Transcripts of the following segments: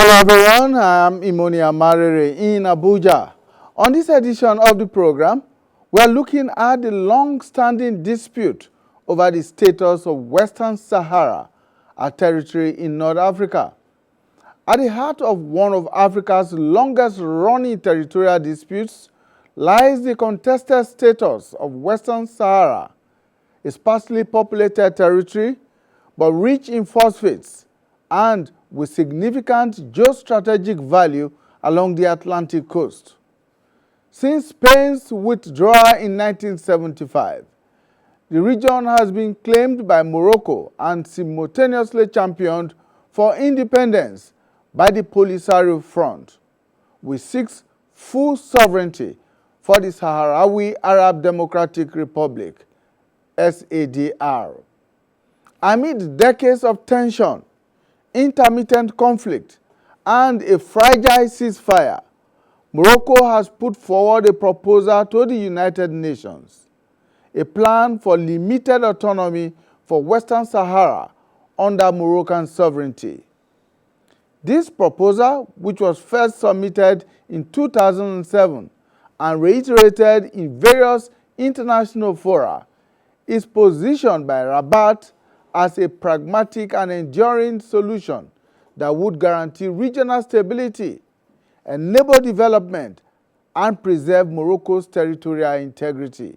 Hello everyone, I'm Imoni Amarere in Abuja. On this edition of the program, we are looking at the long-standing dispute over the status of Western Sahara, a territory in North Africa. At the heart of one of Africa's longest-running territorial disputes lies the contested status of Western Sahara, a sparsely populated territory but rich in phosphates and with significant geostrategic value along the Atlantic coast. Since Spain's withdrawal in 1975, the region has been claimed by Morocco and simultaneously championed for independence by the Polisario Front, which seeks full sovereignty for the Sahrawi Arab Democratic Republic, SADR. Amid decades of tension, intermittent conflict, and a fragile ceasefire, Morocco has put forward a proposal to the United Nations, a plan for limited autonomy for Western Sahara under Moroccan sovereignty. This proposal, which was first submitted in 2007 and reiterated in various international fora, is positioned by Rabat as a pragmatic and enduring solution that would guarantee regional stability, enable development, and preserve Morocco's territorial integrity.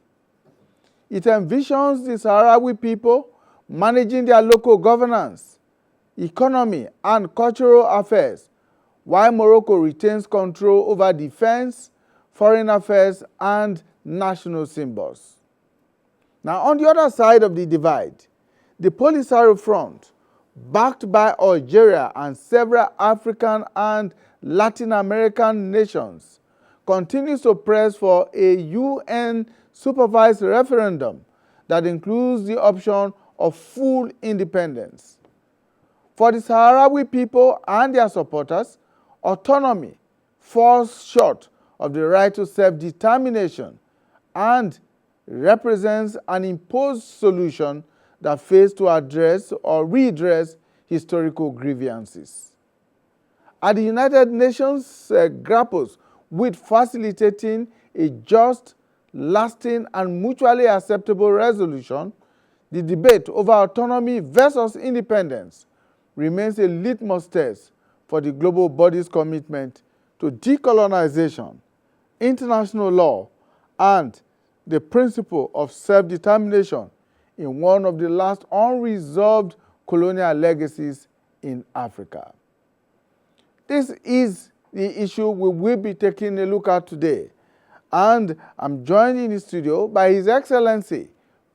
It envisions the Sahrawi people managing their local governance, economy, and cultural affairs, while Morocco retains control over defense, foreign affairs, and national symbols. Now, on the other side of the divide, the Polisario Front, backed by Algeria and several African and Latin American nations, continues to press for a UN-supervised referendum that includes the option of full independence. For the Sahrawi people and their supporters, autonomy falls short of the right to self-determination and represents an imposed solution that fails to address or redress historical grievances. As the United Nations grapples with facilitating a just, lasting, and mutually acceptable resolution, the debate over autonomy versus independence remains a litmus test for the global body's commitment to decolonization, international law, and the principle of self-determination in one of the last unresolved colonial legacies in Africa. This is the issue we will be taking a look at today, and I'm joined in the studio by His Excellency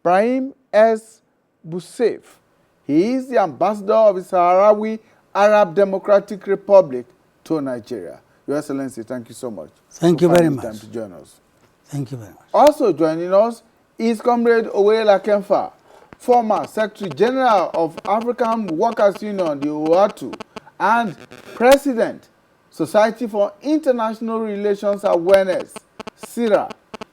Brahim S. Boussef. He is the ambassador of the Sahrawi Arab Democratic Republic to Nigeria. Your Excellency, thank you so much. Thank you very much. Time to join us. Thank you very much. Also joining us is Comrade Owela Kemfa, former Secretary General of African Workers Union, the OATU, and President, Society for International Relations Awareness, SIRA,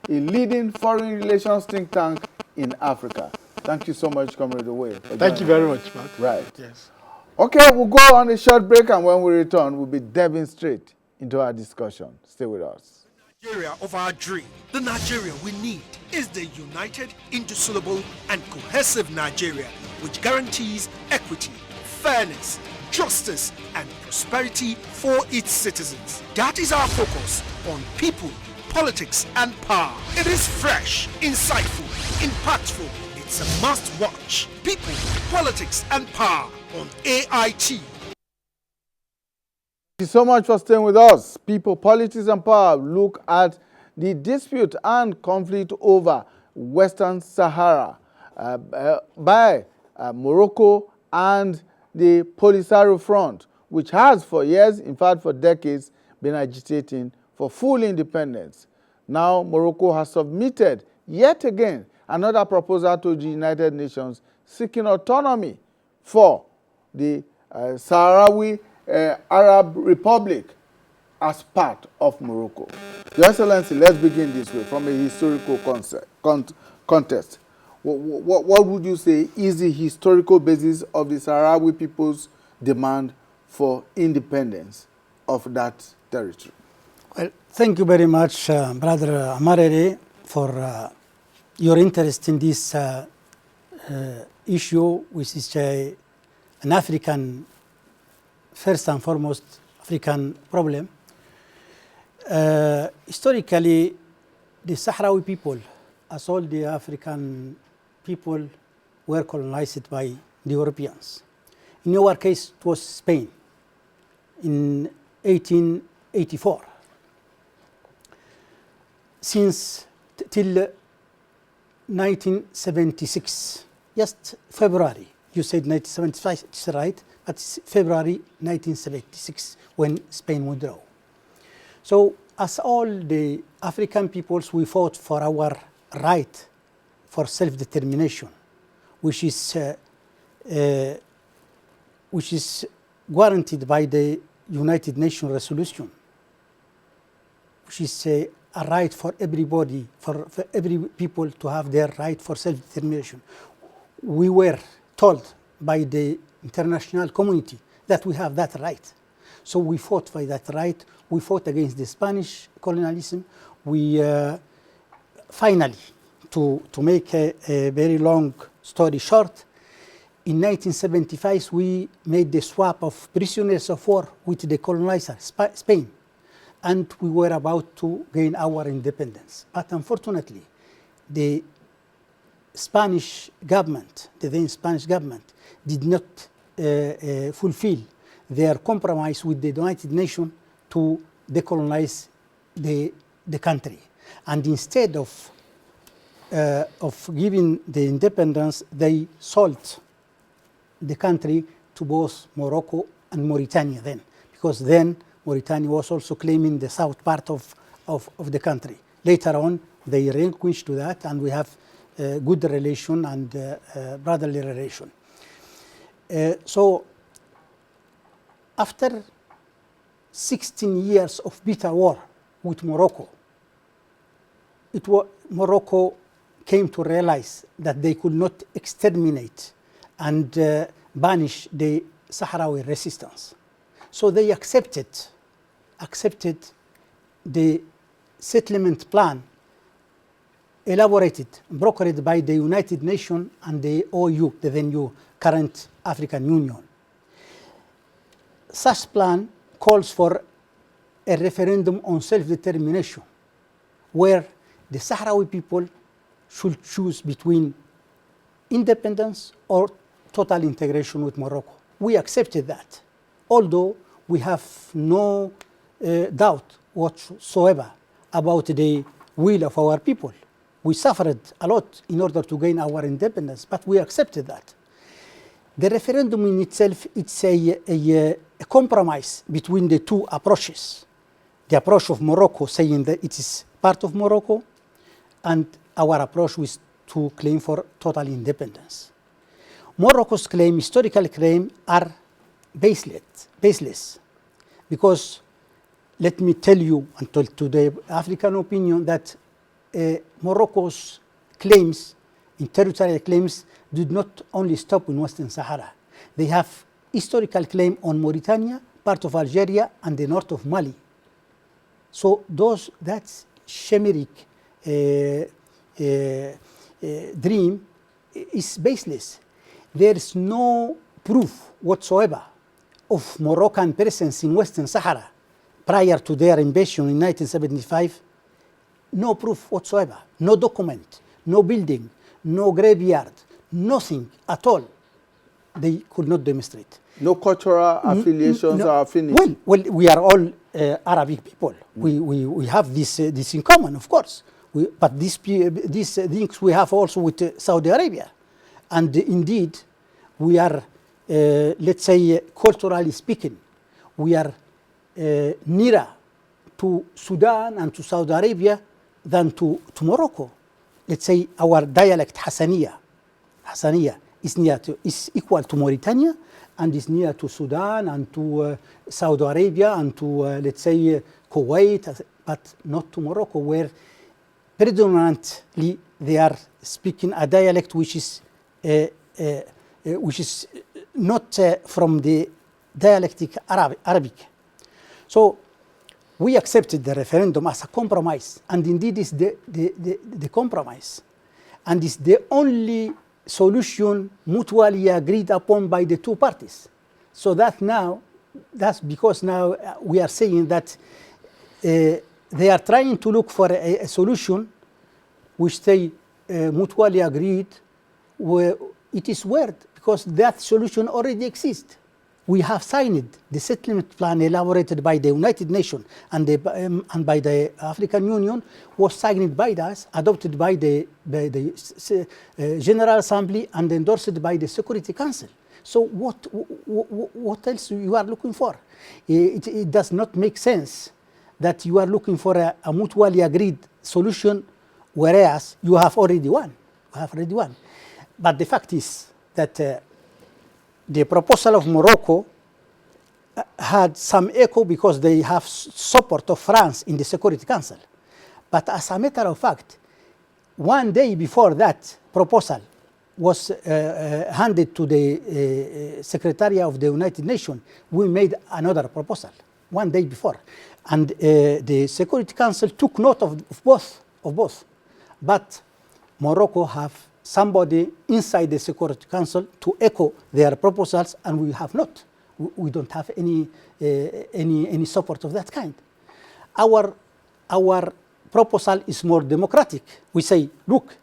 a leading foreign relations think tank in Africa. Thank you so much, Comrade Owela. Thank you very much, Mark. Right. Yes. Okay, we'll go on a short break, and when we return, we'll be diving straight into our discussion. Stay with us. Nigeria of our dream. The Nigeria we need is the united, indissoluble, and cohesive Nigeria, which guarantees equity, fairness, justice, and prosperity for its citizens. That is our focus on people, politics, and power. It is fresh, insightful, impactful. It's a must-watch. People, politics, and power on AIT. Thank you so much for staying with us. People, Politics and Power look at the dispute and conflict over Western Sahara by Morocco and the Polisario Front, which has for years, in fact for decades, been agitating for full independence. Now Morocco has submitted yet again another proposal to the United Nations seeking autonomy for the Sahrawi Arab Republic as part of Morocco. Your Excellency, let's begin this way from a historical context. What would you say is the historical basis of the Sahrawi people's demand for independence of that territory? Well, thank you very much, Brother Amarere, for your interest in this issue, which is an African, first and foremost, African problem. Historically, the Sahrawi people, as all the African people, were colonized by the Europeans. In our case, it was Spain in 1884. Since till 1976, just February, you said 1975, it's right, but it's February 1976 when Spain withdrew. So as all the African peoples, we fought for our right for self-determination, which is guaranteed by the United Nations resolution, which is a right for everybody, for every people to have their right for self-determination. We were told by the international community that we have that right. So we fought for that right. We fought against the Spanish colonialism. We finally, to make a very long story short, in 1975, we made the swap of prisoners of war with the colonizer, Spain, and we were about to gain our independence. But unfortunately, the Spanish government, the then Spanish government, did not fulfill their compromise with the United Nations to decolonize the country. And instead of giving the independence, they sold the country to both Morocco and Mauritania then, because then Mauritania was also claiming the south part of the country. Later on, they relinquished to that, and we have good relation and brotherly relation. So after 16 years of bitter war with Morocco, Morocco came to realize that they could not exterminate and banish the Sahrawi resistance. So they accepted the settlement plan elaborated, brokered by the United Nations and the OU, the then current African Union. Such plan calls for a referendum on self-determination, where the Sahrawi people should choose between independence or total integration with Morocco. We accepted that, although we have no doubt whatsoever about the will of our people. We suffered a lot in order to gain our independence, but we accepted that. The referendum in itself, it's a compromise between the two approaches. The approach of Morocco saying that it is part of Morocco, and our approach was to claim for total independence. Morocco's claim, historical claim, are baseless, because let me tell you, until today, African opinion, that Morocco's claims, in territorial claims, did not only stop in Western Sahara. They have historical claim on Mauritania, part of Algeria, and the north of Mali. So that's chimeric dream is baseless. There is no proof whatsoever of Moroccan presence in Western Sahara prior to their invasion in 1975. No proof whatsoever, no document, no building, no graveyard, nothing at all. They could not demonstrate. No cultural affiliations or affinity? Well, we are all Arabic people. We have this in common, of course. But these links we have also with Saudi Arabia. And indeed, we are, let's say, culturally speaking, we are nearer to Sudan and to Saudi Arabia than to Morocco. Let's say our dialect Hassaniya is equal to Mauritania, and is near to Sudan and to Saudi Arabia and to, let's say, Kuwait, but not to Morocco, where predominantly they are speaking a dialect which is not from the dialectic Arabic. So we accepted the referendum as a compromise, and indeed is the compromise, and is the only solution mutually agreed upon by the two parties. So that's because now we are saying that they are trying to look for a solution which they mutually agreed. Where it is weird because that solution already exists. We have signed the settlement plan elaborated by the United Nations and by the African Union, was signed by us, adopted by the General Assembly, and endorsed by the Security Council. So what else you are looking for? It does not make sense that you are looking for a mutually agreed solution, whereas you have already won. But the fact is that the proposal of Morocco had some echo because they have support of France in the Security Council. But as a matter of fact, one day before that proposal was handed to the Secretary of the United Nations, we made another proposal one day before. And the Security Council took note of both. But Morocco have somebody inside the Security Council to echo their proposals, and we have not. We don't have any support of that kind. Our proposal is more democratic. We say, look,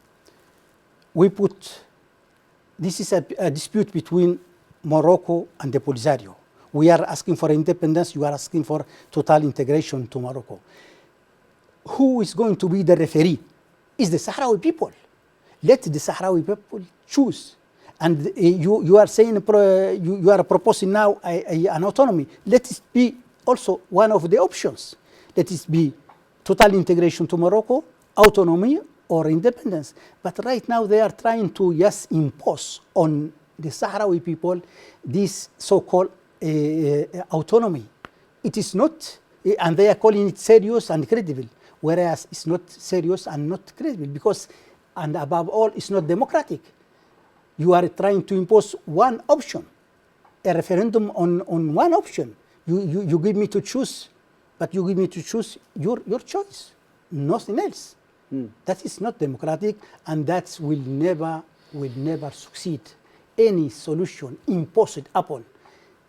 this is a dispute between Morocco and the Polisario. We are asking for independence. You are asking for total integration to Morocco. Who is going to be the referee? Is the Sahrawi people. Let the Sahrawi people choose. And you are saying, you are proposing now an autonomy. Let it be also one of the options. Let it be total integration to Morocco, autonomy, or independence. But right now they are trying to impose on the Sahrawi people this so-called autonomy. It is not, and they are calling it serious and credible, whereas it's not serious and not credible because, and above all, it's not democratic. You are trying to impose one option, a referendum on one option. You give me to choose, but you give me to choose your choice, nothing else. That is not democratic, and that will never succeed. Any solution imposed upon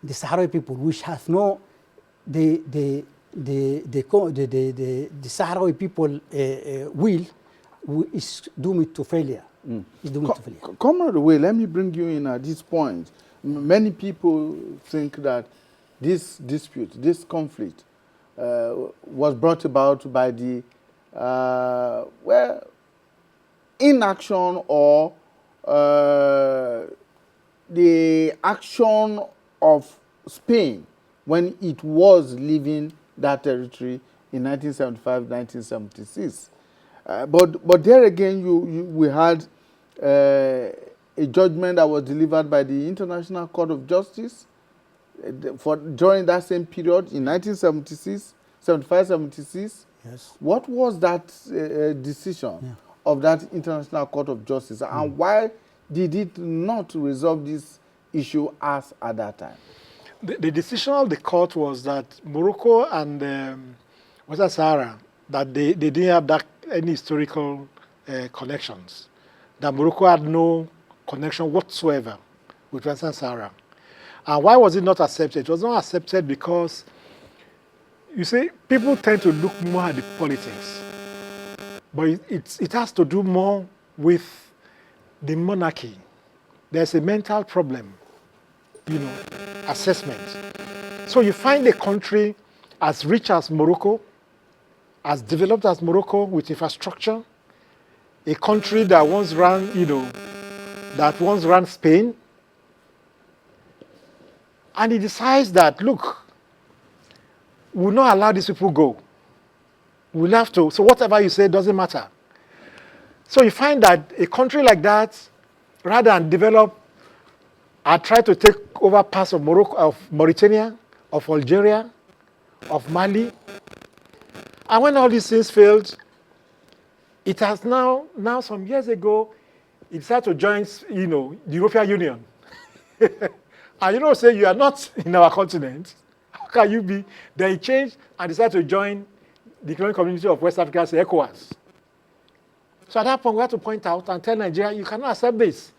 the Sahrawi people, which have no the Sahrawi people will is doomed to failure. Comrade Way, let me bring you in at this point. Many people think that this dispute, this conflict, was brought about by the inaction or the action of Spain when it was leaving that territory in 1975, 1976. But there again, we had a judgment that was delivered by the International Court of Justice during that same period in 1976, 75, 76. Yes. What was that decision of that International Court of Justice, and why did it not resolve this issue as at that time? The decision of the court was that Morocco and Western Sahara, that they didn't have any historical connections, that Morocco had no connection whatsoever with Western Sahara. And why was it not accepted? It was not accepted because, you see, people tend to look more at the politics, but it has to do more with the monarchy. There's a mental problem, assessment. So you find a country as rich as Morocco, as developed as Morocco with infrastructure, a country that once ran, Spain, and he decides that, look, we'll not allow these people go. We'll have to, so whatever you say doesn't matter. So you find that a country like that, rather than develop and try to take over parts of Morocco, of Mauritania, of Algeria, of Mali, and when all these things failed, it has now some years ago, it decided to join, the European Union. And you know, say you are not in our continent. How can you be? Then he changed and decided to join the economic community of West Africa, say ECOWAS. So at that point, we have to point out and tell Nigeria, you cannot accept this.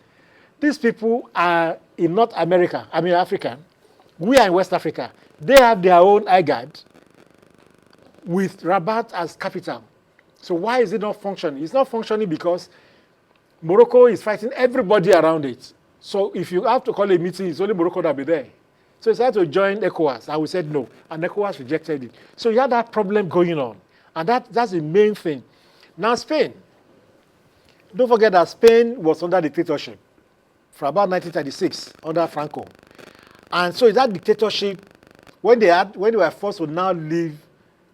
These people are in North America, I mean Africa. We are in West Africa. They have their own IGAD with Rabat as capital. So why is it not functioning? It's not functioning because Morocco is fighting everybody around it. So if you have to call a meeting, it's only Morocco that will be there. So he decided to join ECOWAS, and we said no, and ECOWAS rejected it. So you had that problem going on, and that's the main thing. Now Spain, don't forget that Spain was under dictatorship from about 1936 under Franco. And so that dictatorship, when they were forced to now leave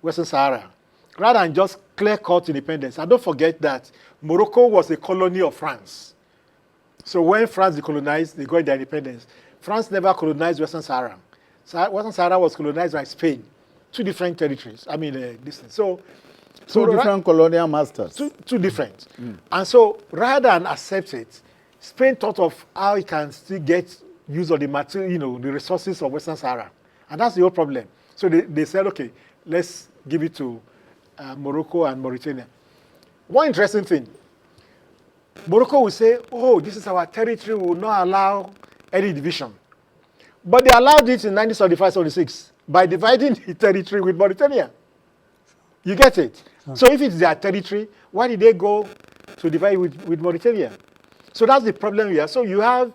Western Sahara, rather than just clear-cut independence, and don't forget that Morocco was a colony of France. So when France decolonized, they got their independence. France never colonized Western Sahara. Western Sahara was colonized by Spain, two different territories. I mean, two different colonial masters. Two different. And so rather than accept it, Spain thought of how it can still get use of the material, the resources of Western Sahara. And that's the whole problem. So they said, okay, let's give it to Morocco and Mauritania. One interesting thing, Morocco will say, oh, this is our territory, we will not allow any division. But they allowed it in 1975-76 by dividing the territory with Mauritania. You get it? So if it's their territory, why did they go to divide with Mauritania? So that's the problem here. So you have,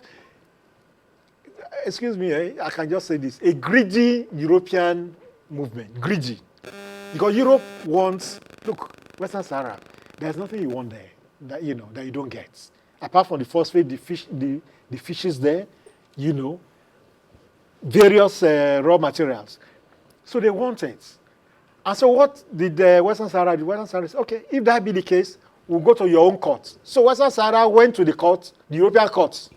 excuse me, I can just say this, a greedy European movement, greedy. Because Europe wants, look, Western Sahara, there's nothing you want there that you don't get. Apart from the phosphate, the fishes there, various raw materials. So they want it. And so what did Western Sahara do? Western Sahara said, okay, if that be the case, we'll go to your own court. So Western Sahara went to the court, the European court.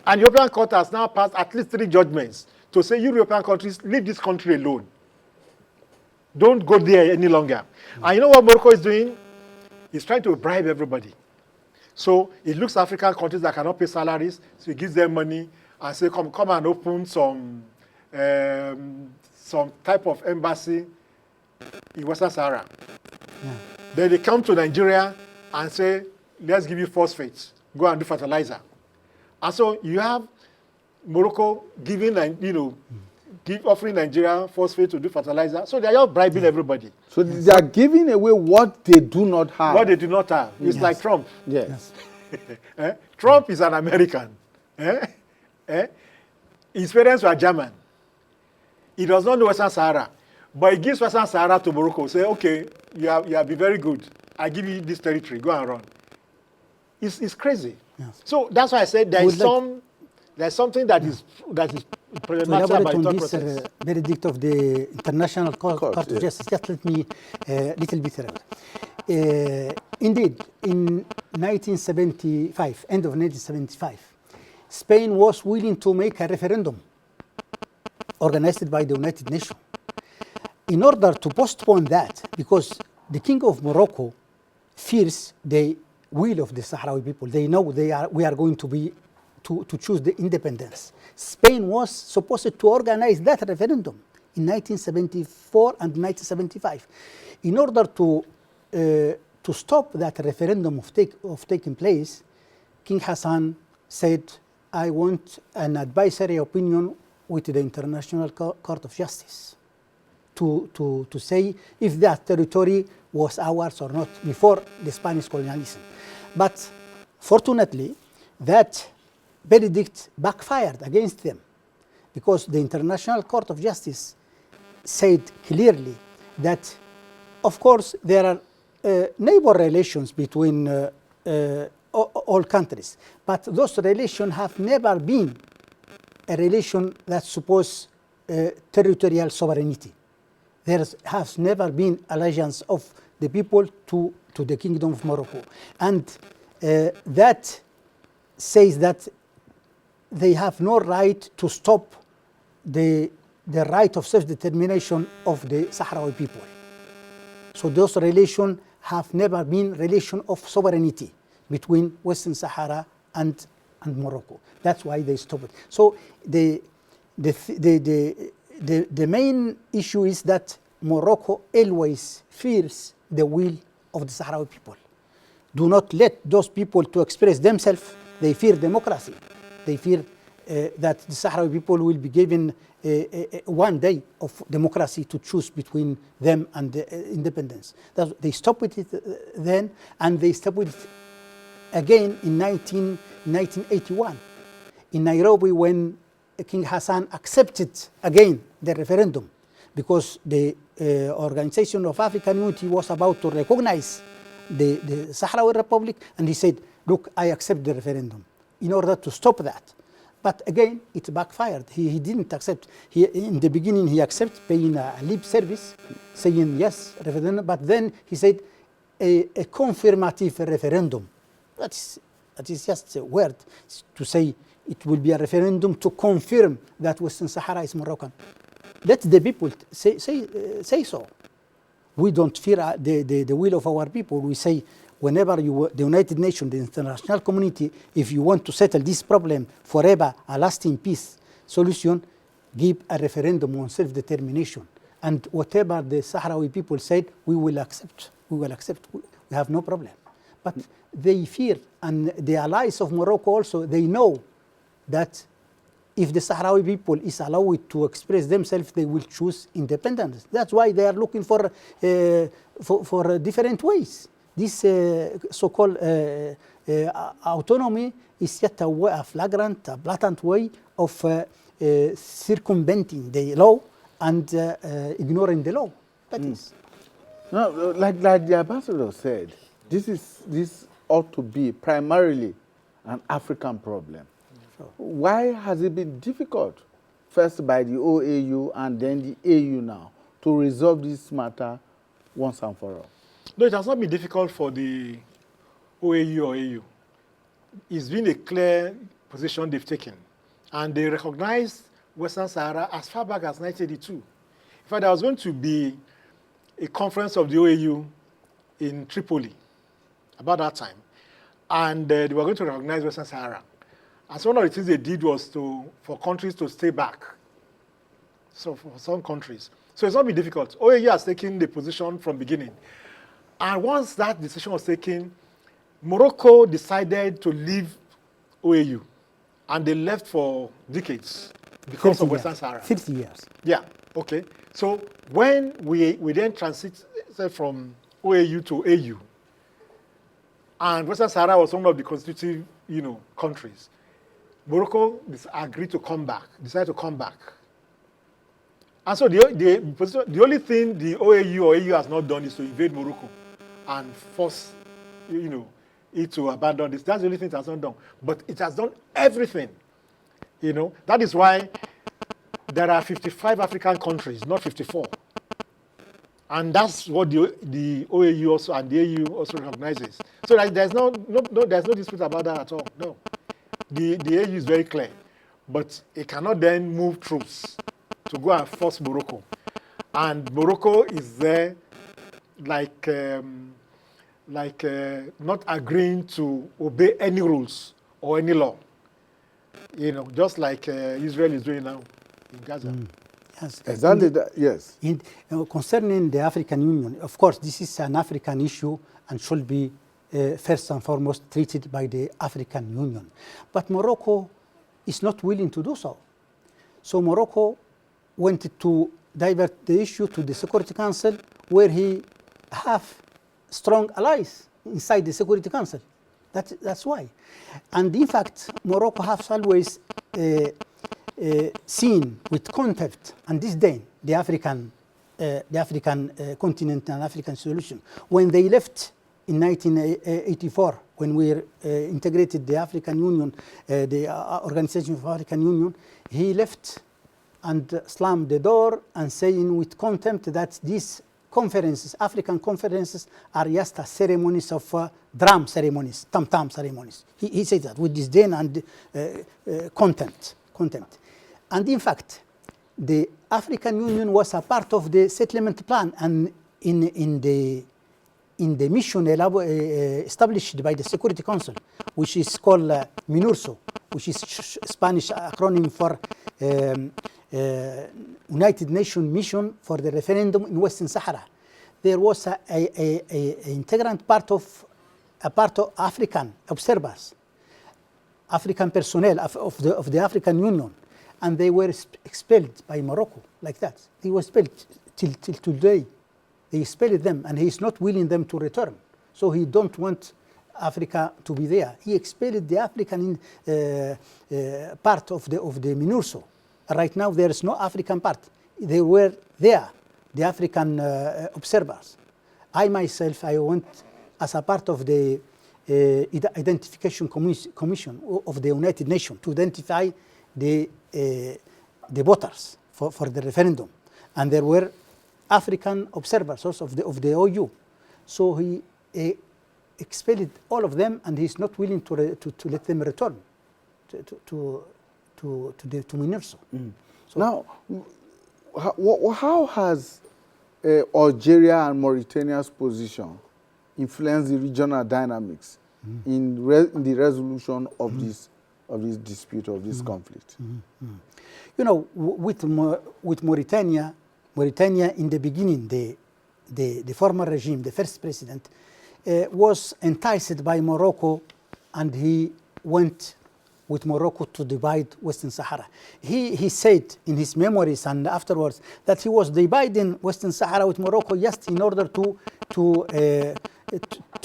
And the European court has now passed at least 3 judgments to say, you European countries, leave this country alone. Don't go there any longer. And you know what Morocco is doing? He's trying to bribe everybody. So it looks at African countries that cannot pay salaries, so he gives them money and say, come and open some type of embassy in Western Sahara. Yeah. Then they come to Nigeria and say, let's give you phosphates. Go and do fertilizer. And so you have Morocco giving, offering Nigeria phosphate to do fertilizer. So they are all bribing everybody. So they are giving away what they do not have. What they do not have. It's like Trump. Yes. Trump is an American. His parents were German. He does not know Western Sahara. But he gives Western Sahara to Morocco. Say, okay, you have been very good. I give you this territory. Go and run. It's crazy. Yes. So that's why I said there's something that is problematic about the thought process. Verdict of the International Court of Justice. Just let me little bit around. Indeed, in 1975, end of 1975, Spain was willing to make a referendum organized by the United Nations in order to postpone that, because the King of Morocco fears the will of the Sahrawi people. They know we are going to choose the independence. Spain was supposed to organize that referendum in 1974 and 1975. In order to stop that referendum of taking place, King Hassan said, I want an advisory opinion with the International Court of Justice to say if that territory was ours or not before the Spanish colonialism. But fortunately, that verdict backfired against them, because the International Court of Justice said clearly that, of course, there are neighbor relations between all countries, but those relations have never been a relation that suppose territorial sovereignty. There has never been allegiance of the people to the Kingdom of Morocco. And that says that they have no right to stop the right of self-determination of the Sahrawi people. So those relations have never been relation of sovereignty between Western Sahara and and Morocco. That's why they stopped it. So the main issue is that Morocco always fears the will of the Sahrawi people. Do not let those people to express themselves. They fear democracy. They fear that the Sahrawi people will be given one day of democracy to choose between them and independence. They stopped it then, and they stopped it again in 1981 in Nairobi, when King Hassan accepted again the referendum, because the Organization of African Unity was about to recognize the Sahrawi Republic, and he said, look, I accept the referendum, in order to stop that. But again, it backfired. He didn't accept. In the beginning, he accepted paying a lip service, saying yes, referendum, but then he said a confirmative referendum. That is just a word to say it will be a referendum to confirm that Western Sahara is Moroccan. Let the people say so. We don't fear the will of our people. We say, whenever the United Nations, the international community, if you want to settle this problem forever, a lasting peace solution, give a referendum on self-determination. And whatever the Sahrawi people said, we will accept. We will accept. We have no problem. But they fear, and the allies of Morocco also, they know that if the Sahrawi people is allowed to express themselves, they will choose independence. That's why they are looking for different ways. This so-called autonomy is yet a flagrant, a blatant way of circumventing the law and ignoring the law. That is. No, like the ambassador said, this ought to be primarily an African problem. Sure. Why has it been difficult, first by the OAU and then the AU now, to resolve this matter once and for all? No, it has not been difficult for the OAU or AU. It's been a clear position they've taken. And they recognized Western Sahara as far back as 1982. In fact, there was going to be a conference of the OAU in Tripoli about that time. And they were going to recognize Western Sahara. And so one of the things they did was for countries to stay back. So for some countries. So it's not been difficult. OAU has taken the position from beginning. And once that decision was taken, Morocco decided to leave OAU. And they left for decades because of Western Sahara. 50 years. Yeah, okay. So when we then transited from OAU to AU, and Western Sahara was one of the constitutive, countries, Morocco agreed to come back, decided to come back. And so the only thing the OAU or AU has not done is to invade Morocco and force, it to abandon this. That's the only thing it has not done. But it has done everything. That is why there are 55 African countries, not 54. And that's what the OAU also and the AU also recognizes. So there's no dispute about that at all. No. The AU is very clear. But it cannot then move troops to go and force Morocco. And Morocco is there not agreeing to obey any rules or any law. Just like Israel is doing now in Gaza. Yes. Exactly that, yes. Concerning the African Union, of course, this is an African issue and should be first and foremost treated by the African Union. But Morocco is not willing to do so. So Morocco wanted to divert the issue to the Security Council, where he have strong allies inside the Security Council. That's why. And in fact, Morocco has always seen with contempt and disdain the African continent and African solution. When they left in 1984, when we integrated the African Union, the Organization of African Union, he left and slammed the door and saying with contempt that these conferences, African conferences, are just a ceremonies of drum ceremonies, tam-tam ceremonies. He said that with disdain and contempt. And in fact, the African Union was a part of the settlement plan, and in the mission established by the Security Council, which is called MINURSO, which is Spanish acronym for United Nations Mission for the Referendum in Western Sahara. There was a integrant part of African observers, African personnel of the African Union, and they were expelled by Morocco like that. They were expelled till today. They expelled them, and he's not willing them to return. So he don't want Africa to be there. He expelled the African part of the MINURSO. Right now there is no African part. They were there, the African observers. I myself, I went as a part of the identification commission of the United Nations to identify the voters for the referendum, and there were African observers also of the OU. So he expelled all of them, and he's not willing to let them return to MINURSO. So now, how has Algeria and Mauritania's position influenced the regional dynamics in the resolution of this dispute, of this conflict? You know, with Mauritania in the beginning, the former regime, the first president, was enticed by Morocco, and he went with Morocco to divide Western Sahara. He said in his memories and afterwards that he was dividing Western Sahara with Morocco just in order to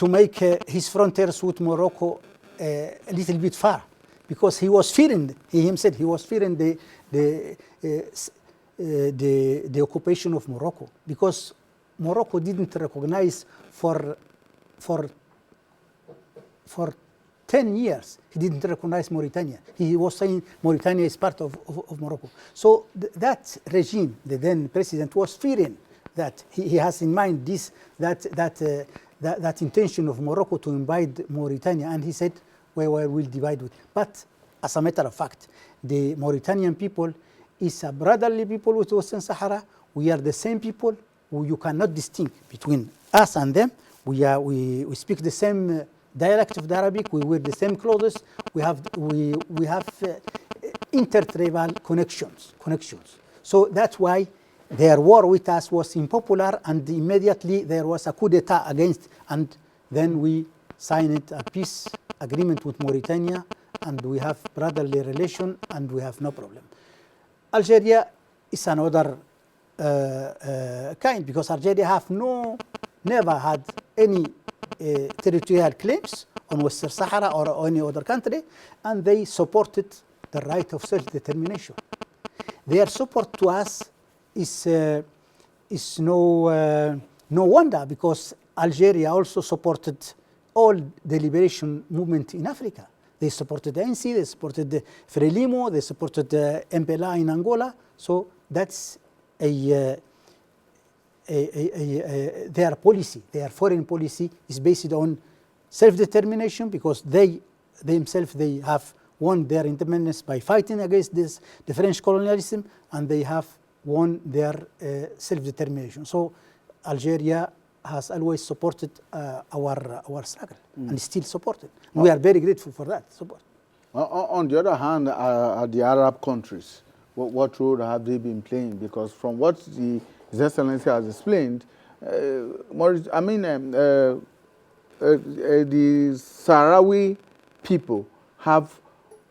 make his frontiers with Morocco a little bit far, because he was fearing, he himself, he was fearing the occupation of Morocco, because Morocco didn't recognize for 10 years, he didn't recognize Mauritania. He was saying Mauritania is part of Morocco. So that regime, the then president, was fearing that he has in mind that intention of Morocco to invade Mauritania, and he said, well, we'll divide with. But as a matter of fact, the Mauritanian people is a brotherly people with Western Sahara. We are the same people. You cannot distinguish between us and them. We speak the same dialect of the Arabic. We wear the same clothes. We have intertribal connections. So that's why their war with us was unpopular, and immediately there was a coup d'etat against, and then we signed a peace agreement with Mauritania, and we have brotherly relation, and we have no problem. Algeria is another kind, because Algeria have never had any territorial claims on Western Sahara or any other country, and they supported the right of self-determination. Their support to us is no wonder, because Algeria also supported all the liberation movement in Africa. They supported the ANC, they supported the Frelimo, they supported the MPLA in Angola. So that's their policy, their foreign policy is based on self-determination, because they themselves, they have won their independence by fighting against the French colonialism, and they have won their self-determination. So Algeria has always supported our struggle, and still supported. We are very grateful for that support. On the other hand, the Arab countries, what role have they been playing? Because from what His Excellency has explained, the Sahrawi people have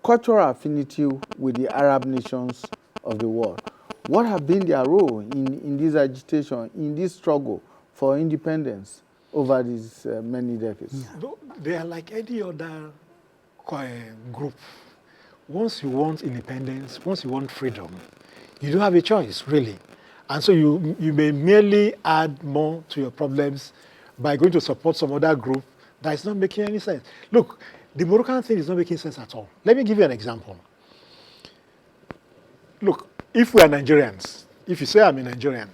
cultural affinity with the Arab nations of the world. What have been their role in this agitation, in this struggle for independence over these many decades? Yeah. They are like any other group. Once you want independence, once you want freedom, you don't have a choice, really. And so you may merely add more to your problems by going to support some other group that is not making any sense. Look, the Moroccan thing is not making sense at all. Let me give you an example. Look, if we are Nigerians, if you say I'm a Nigerian,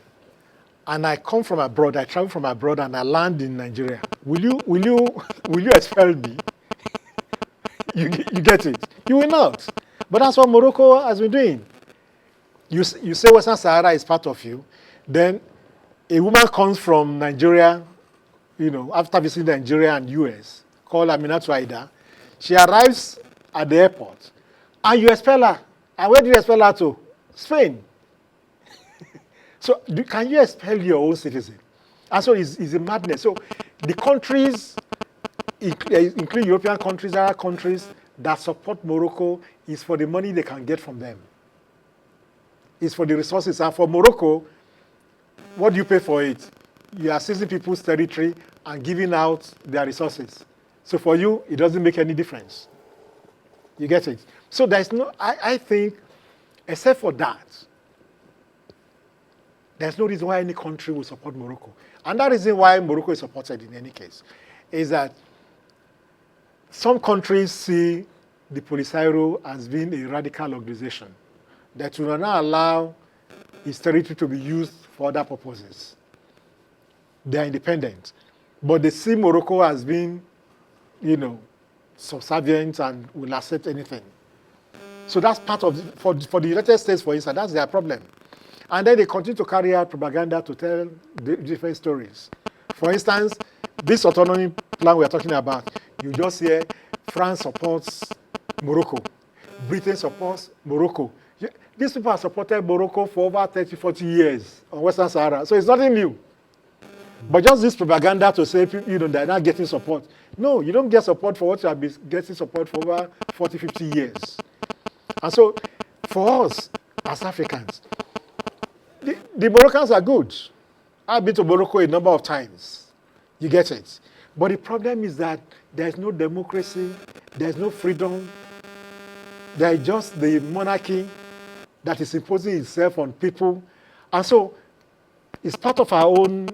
and I come from abroad, I travel from abroad, and I land in Nigeria, will you expel me? You get it? You will not. But that's what Morocco has been doing. You say Western Sahara is part of you, then a woman comes from Nigeria, after visiting Nigeria and US, called Aminatu Aida. She arrives at the airport. And you expel her. And where do you expel her to? Spain. So can you expel your own citizen? And so it's a madness. So the countries, including European countries, Arab countries, that support Morocco is for the money they can get from them. It's for the resources. And for Morocco, what do you pay for it? You are seizing people's territory and giving out their resources. So for you, it doesn't make any difference. You get it? So there's no, I think, except for that, there's no reason why any country will support Morocco. And that reason why Morocco is supported in any case is that some countries see the Polisario as being a radical organization that will not allow its territory to be used for other purposes. They are independent. But they see Morocco as being, subservient and will accept anything. So that's part of, for the United States, for instance, that's their problem. And then they continue to carry out propaganda to tell different stories. For instance, this autonomy plan we're talking about, you just hear France supports Morocco, Britain supports Morocco. These people have supported Morocco for over 30, 40 years on Western Sahara, so it's nothing new. But just this propaganda to say, they're not getting support. No, you don't get support for what you have been getting support for over 40, 50 years. And so, for us, as Africans, the Moroccans are good. I've been to Morocco a number of times. You get it? But the problem is that there's no democracy, there's no freedom, there's just the monarchy that is imposing itself on people. And so, it's part of our own,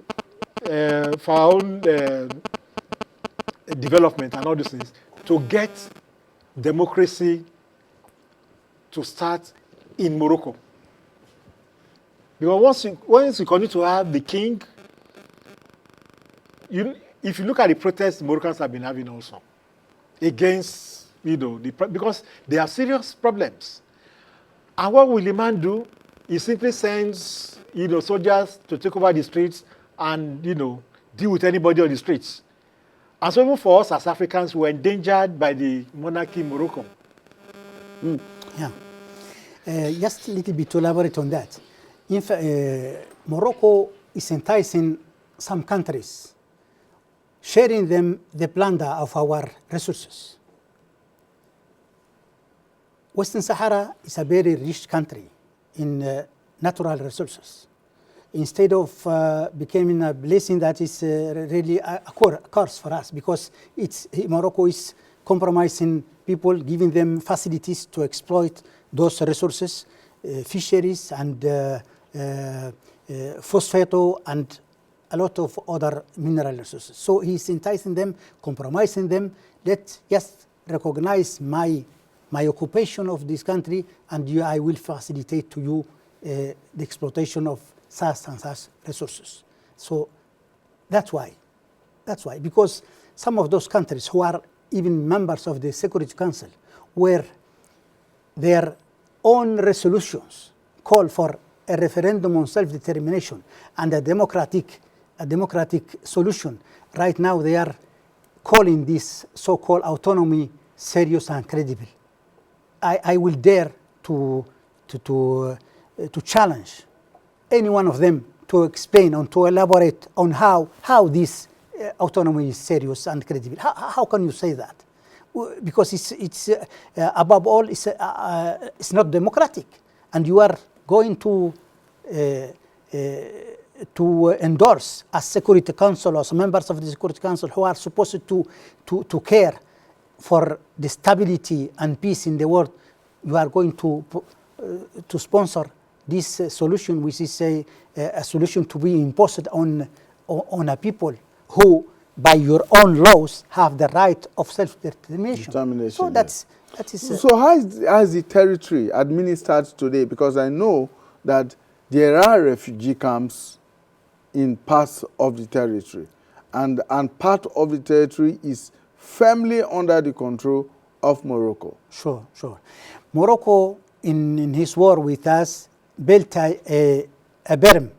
development and all these things to get democracy to start in Morocco. Because once you continue to have the king, if you look at the protests Moroccans have been having also against, because they have serious problems. And what will the man do? He simply sends, soldiers to take over the streets and, deal with anybody on the streets. And so even for us as Africans, we're endangered by the monarchy in Morocco. Yeah. Just a little bit to elaborate on that. In fact, Morocco is enticing some countries, sharing them the plunder of our resources. Western Sahara is a very rich country in natural resources. Instead of becoming a blessing, that is really a curse for us, because Morocco is compromising people, giving them facilities to exploit those resources, fisheries and phosphato and a lot of other mineral resources. So he's enticing them, compromising them. Let's just recognize my occupation of this country, and I will facilitate to you the exploitation of such and such resources. So that's why, because some of those countries who are even members of the Security Council, where their own resolutions call for a referendum on self-determination and a democratic solution, right now they are calling this so-called autonomy serious and credible. I will dare to challenge any one of them to explain and to elaborate on how this autonomy is serious and credible. How can you say that? Because it's above all, it's not democratic, and you are going to endorse as Security Council, as members of the Security Council who are supposed to care for the stability and peace in the world. You are going to sponsor this solution, which is a solution to be imposed on a people who, by your own laws, have the right of self-determination. So that is. So how is the territory administered today? Because I know that there are refugee camps in parts of the territory, and part of the territory is firmly under the control of Morocco. Sure. Morocco, in his war with us, built a berm,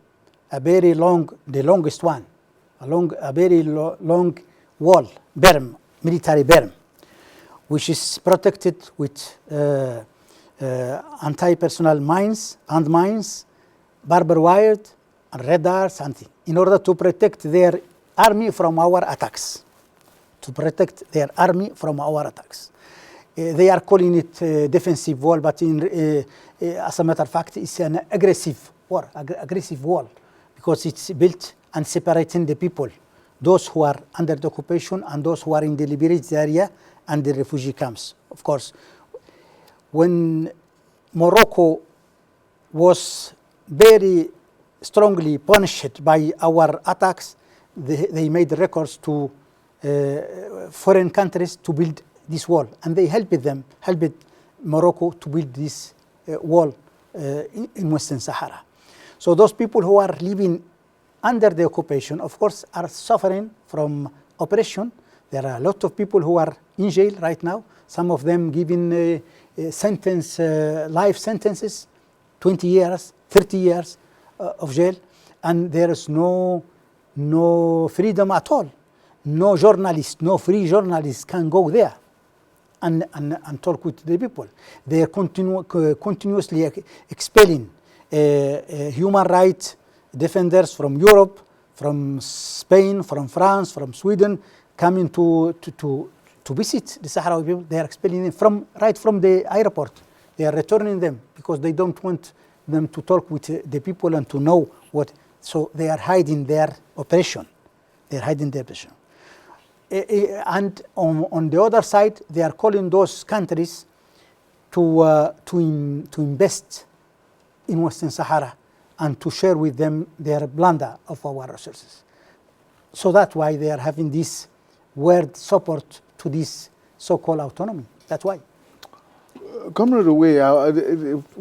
a very long, the longest one, a very long wall, berm, military berm, which is protected with anti-personnel mines, landmines, barbed wire, and radars, and in order to protect their army from our attacks. They are calling it defensive wall, but as a matter of fact, it's an aggressive wall, because it's built and separating the people, those who are under the occupation and those who are in the liberated area and the refugee camps. Of course, when Morocco was very strongly punished by our attacks, they made records to foreign countries to build this wall, and they helped Morocco to build this wall in Western Sahara. So those people who are living under the occupation, of course, are suffering from oppression. There are a lot of people who are in jail right now, some of them given life sentences, 20 years, 30 years of jail, and there is no freedom at all. No free journalist can go there and talk with the people. They are continuously expelling human rights defenders from Europe, from Spain, from France, from Sweden, coming to visit the Sahrawi people. They are expelling them right from the airport. They are returning them because they don't want them to talk with the people and to know what. So they are hiding their oppression. And on the other side, they are calling those countries to invest in Western Sahara and to share with them their plunder of our resources. So that's why they are having this weird support to this so-called autonomy. That's why. Comrade Away,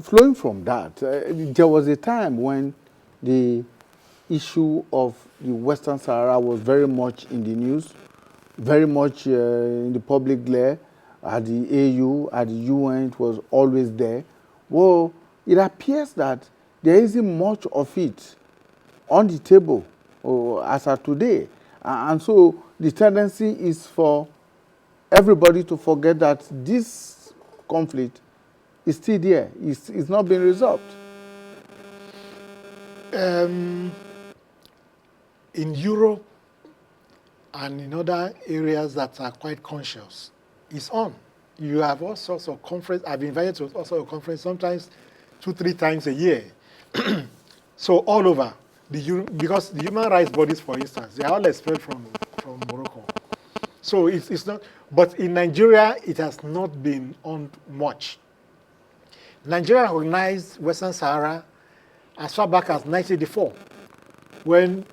flowing from that, there was a time when the issue of the Western Sahara was very much in the news, very much in the public glare. At the AU, at the UN, it was always there. Well, it appears that there isn't much of it on the table as of today. And so the tendency is for everybody to forget that this conflict is still there. It's not been resolved. In Europe and in other areas that are quite conscious, it's on. You have all sorts of conferences. I've been invited to all sorts of conferences, sometimes 2-3 times a year. So all over, because the human rights bodies, for instance, they are all expelled from Morocco. So it's not, but in Nigeria, it has not been on much. Nigeria recognized Western Sahara as far back as 1984, when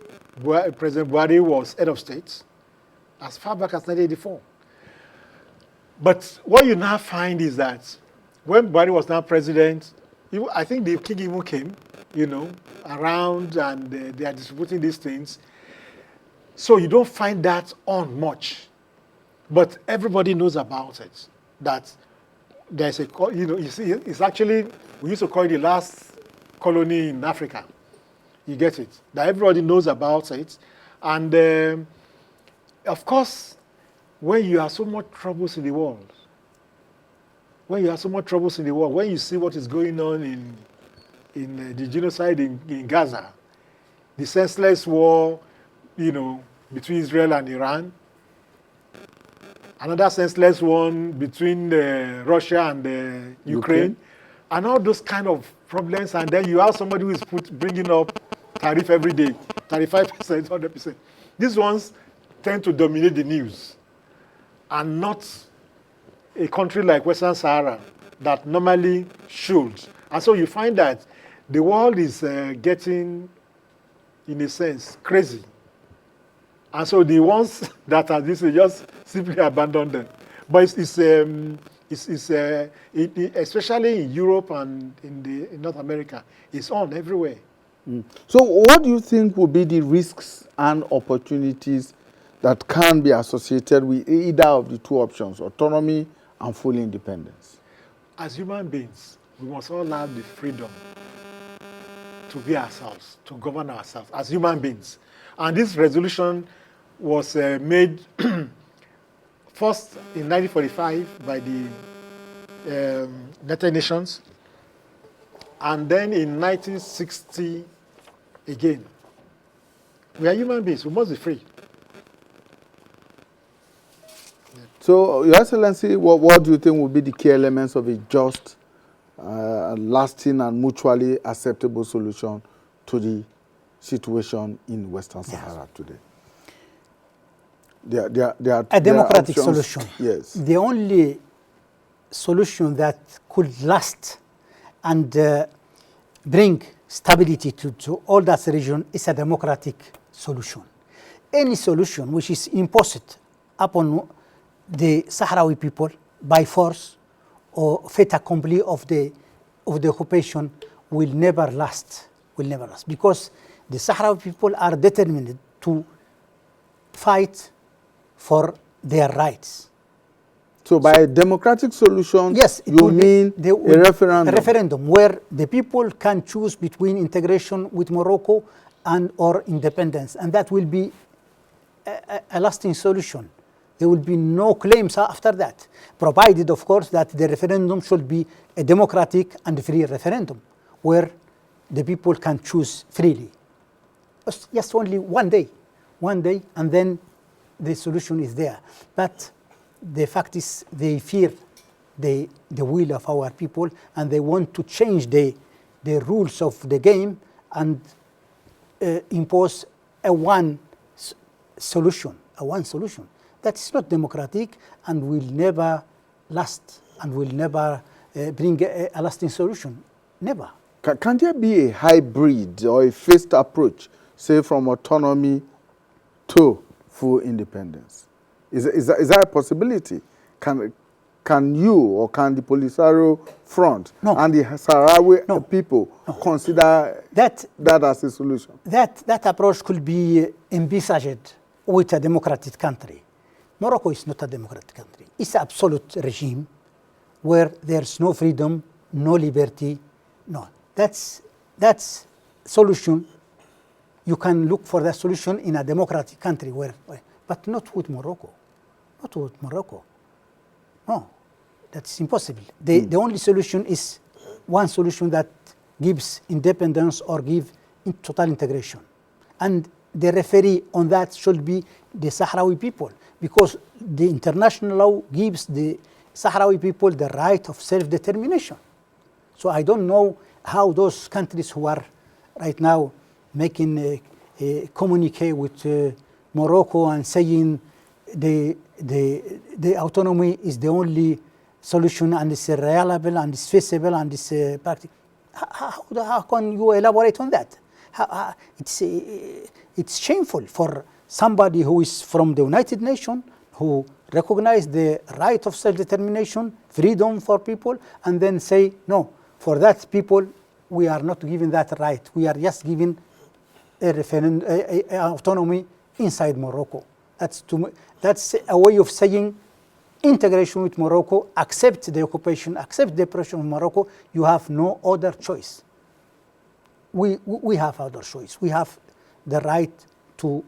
President Buhari was head of state, as far back as 1984. But what you now find is that when Buhari was now president, I think the king even came, around, and they are distributing these things. So you don't find that on much. But everybody knows about it, that there's you see, it's actually, we used to call it the last colony in Africa. You get it? That everybody knows about it. And of course, when you have so much troubles in the world, when you see what is going on in the genocide in Gaza, the senseless war, between Israel and Iran, another senseless one between Russia and Ukraine, and all those kind of problems, and then you have somebody who is bringing up tariff every day, 35%, 100%. These ones tend to dominate the news, and not a country like Western Sahara that normally should. And so you find that the world is getting, in a sense, crazy. And so the ones that are this, just simply abandon them. But especially in Europe and in North America, it's on everywhere. So what do you think will be the risks and opportunities that can be associated with either of the two options, autonomy and full independence? As human beings, we must all have the freedom to be ourselves, to govern ourselves as human beings. And this resolution was made first in 1945 by the United Nations, and then in 1960 again. We are human beings. We must be free. So, Your Excellency, what do you think will be the key elements of a just, lasting and mutually acceptable solution to the situation in Western Sahara today? There are A democratic options. solution. Yes. The only solution that could last and bring stability to all that region is a democratic solution. Any solution which is imposed upon the Sahrawi people by force or fait accompli of the occupation will never last. Because the Sahrawi people are determined to fight for their rights. So by a democratic solution, Yes, you mean a referendum? A referendum where the people can choose between integration with Morocco and or independence, and that will be a lasting solution. There will be no claims after that, provided, of course, that the referendum should be a democratic and free referendum where the people can choose freely. Just only one day, and then the solution is there. But the fact is they fear the will of our people, and they want to change the rules of the game and impose a one solution. That is not democratic and will never last and will never bring a lasting solution. Never. Can there be a hybrid or a phased approach, say from autonomy to full independence? Is that a possibility? Can you or can the Polisario Front and the Sahrawi people consider that as a solution? That approach could be envisaged with a democratic country. Morocco is not a democratic country. It's an absolute regime where there's no freedom, no liberty. No, that's solution. You can look for that solution in a democratic country but not with Morocco. No, that's impossible. The only solution is one solution that gives independence or gives total integration. And the referee on that should be the Sahrawi people, because the international law gives the Sahrawi people the right of self-determination. So I don't know how those countries who are right now making a communique with Morocco and saying the autonomy is the only solution and it's reliable and it's feasible and it's practical. How can you elaborate on that? It's shameful for somebody who is from the United Nations, who recognize the right of self-determination, freedom for people, and then say, no, for that people, we are not giving that right. We are just giving a referendum, autonomy inside Morocco. That's a way of saying integration with Morocco, accept the occupation, accept the oppression of Morocco. You have no other choice. We have other choice. We have the right to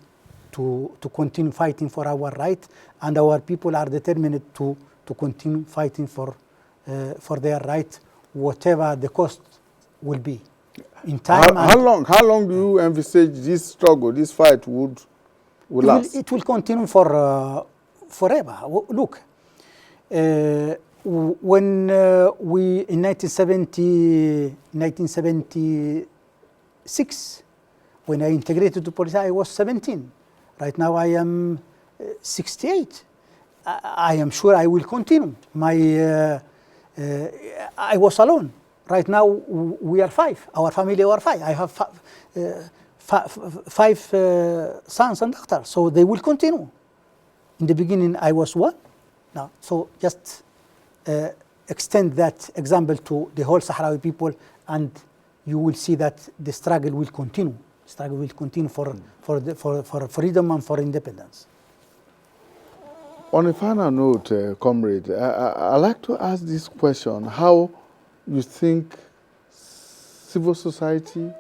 continue fighting for our right, and our people are determined to continue fighting for their right, whatever the cost will be. In time. How long do you envisage this struggle, this fight would last? It will continue for forever. Look, when we in 1976, when I integrated to police, I was 17. Right now I am 68. I am sure I will continue. I was alone. Right now we are 5. Our family are 5. I have 5 sons and daughters, so they will continue. In the beginning I was 1. Now, so just extend that example to the whole Sahrawi people, and you will see that the struggle will continue. Struggle will continue for freedom and for independence. On a final note, comrade, I'd like to ask this question: how you think civil society,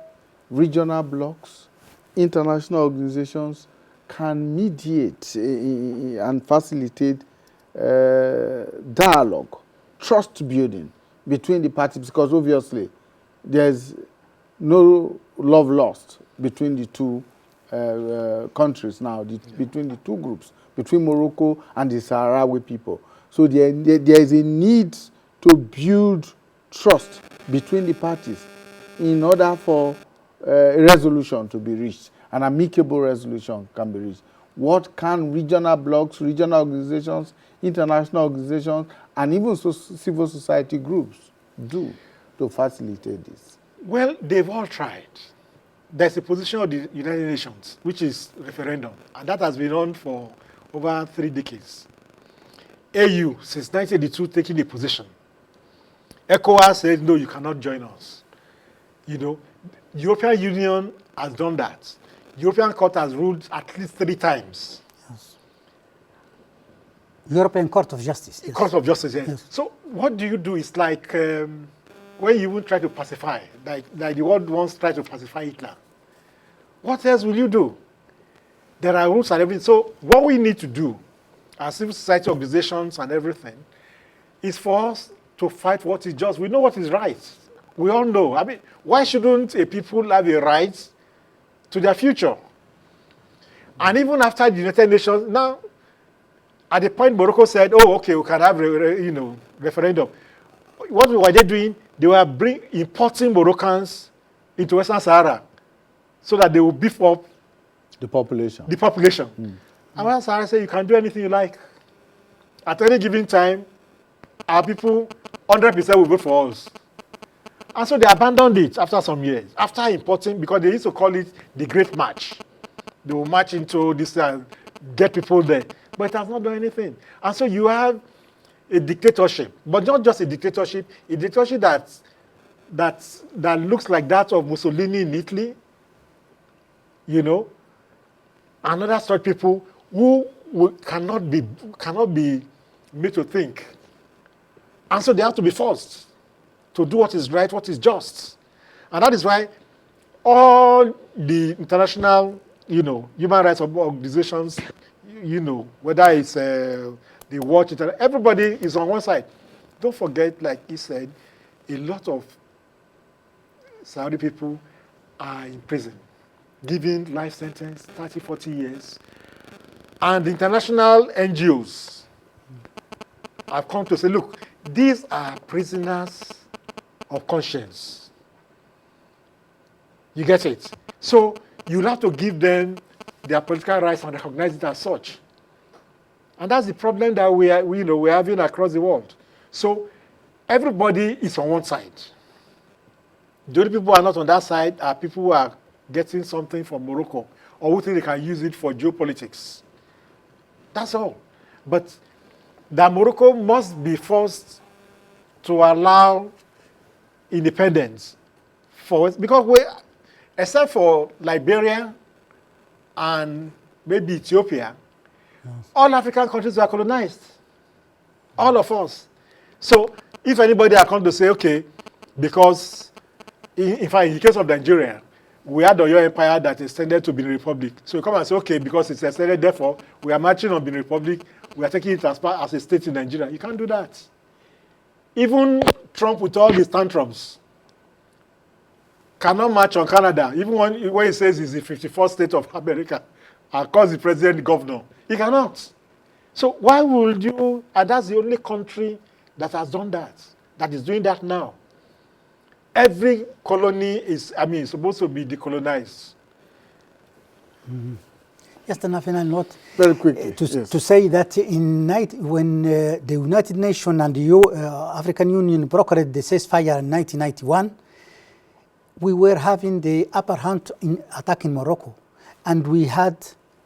regional blocs, international organizations can mediate and facilitate dialogue trust building between the parties, because obviously there's no love lost between the two countries now, between the two groups, between Morocco and the Sahrawi people. So there is a need to build trust between the parties in order for a resolution to be reached, an amicable resolution can be reached. What can regional blocs, regional organizations, international organizations, and even civil society groups do to facilitate this? Well, they've all tried. There's a position of the United Nations, which is referendum, and that has been on for over 3 decades. AU, since 1982, taking a position. ECOWAS said, no, you cannot join us. You know, European Union has done that. European Court has ruled at least 3 times. Yes. European Court of Justice. Yes. Court of Justice, yes. Yes. So what do you do? It's like when you will try to pacify, like the world once tried to pacify Hitler. What else will you do? There are rules and everything. So what we need to do, as civil society organizations and everything, is for us to fight what is just. We know what is right. We all know. I mean, why shouldn't a people have a right to their future? And even after the United Nations, now, at the point Morocco said, oh, okay, we can have referendum. What were they doing? They were importing Moroccans into Western Sahara so that they will beef up the population. And Western Sahara said, you can do anything you like. At any given time, our people, 100% will vote for us. And so they abandoned it after some years, after importing, because they used to call it the Great March. They will march into this and get people there. But it has not done anything. And so you have a dictatorship, but not just a dictatorship that looks like that of Mussolini in Italy, you know, and other such people who cannot be made to think. And so they have to be forced to do what is right, what is just. And that is why all the international, human rights organizations, whether it's the Watch, everybody is on one side. Don't forget, like he said, a lot of Saudi people are in prison, given life sentence, 30, 40 years. And the international NGOs have come to say, look, these are prisoners of conscience. You get it? So you'll have to give them their political rights and recognize it as such. And that's the problem that we're having across the world. So everybody is on one side. The only people who are not on that side are people who are getting something from Morocco or who think they can use it for geopolitics. That's all. But that Morocco must be forced to allow independence because except for Liberia and maybe Ethiopia, yes, all African countries were colonized. All of us. So if anybody had come to say, okay, because in fact, in the case of Nigeria, we had the Oyo Empire that extended to Benin Republic. So you come and say, okay, because it's extended, therefore, we are marching on Benin Republic, we are taking it as a state in Nigeria. You can't do that. Even Trump, with all his tantrums, cannot march on Canada, even when he says he's the 54th state of America, and calls the president the governor. He cannot. So why would you, and that's the only country that has done that is doing that now. Every colony is supposed to be decolonized. Mm-hmm. Just an final note. Very quickly. To say that when the United Nations and the African Union brokered the ceasefire in 1991, we were having the upper hand in attacking Morocco. And we had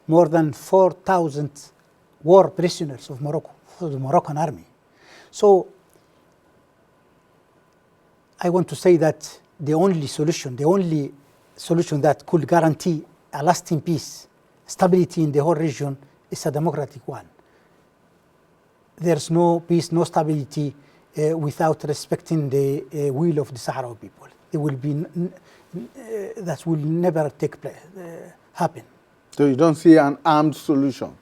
more than 4,000 war prisoners of Morocco, for the Moroccan army. So I want to say that the only solution that could guarantee a lasting peace, stability in the whole region is a democratic one. There's no peace, no stability without respecting the will of the Sahrawi people. It will be that will never take place, happen. So you don't see an armed solution?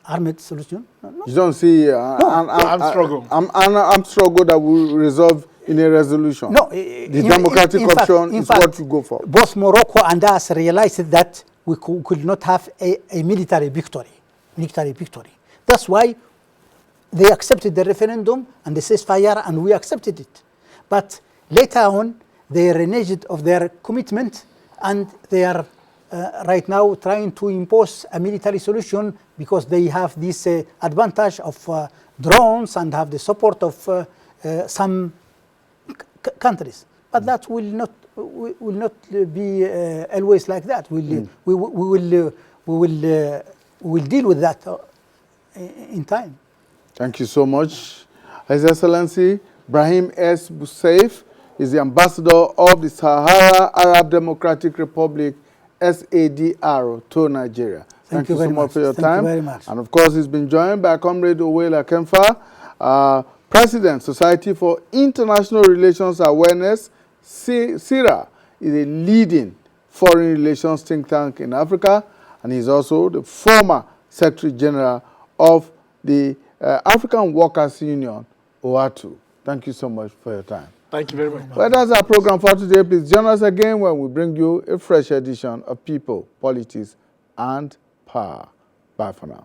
armed solution? No. You don't see armed struggle. Armed struggle that will resolve in a resolution. No. The democratic option is what you go for. Both Morocco and us realized that we could not have a military victory. That's why they accepted the referendum and the ceasefire, and we accepted it. But later on, they reneged of their commitment, and they are right now trying to impose a military solution because they have this advantage of drones and have the support of some countries. But that will not be always like that. We will deal with that in time. Thank you so much. His Excellency Brahim S. Busaif is the ambassador of the Sahara Arab Democratic Republic, SADR, to Nigeria. Thank you so much for your time. Thank you very much. And of course, he's been joined by Comrade Owela Kemfa, President, Society for International Relations Awareness. SIRA is a leading foreign relations think tank in Africa, and he's also the former Secretary General of the African Workers Union, OATU. Thank you so much for your time. Thank you very much. Well, that's our program for today. Please join us again when we bring you a fresh edition of People, Politics, and Power. Bye for now.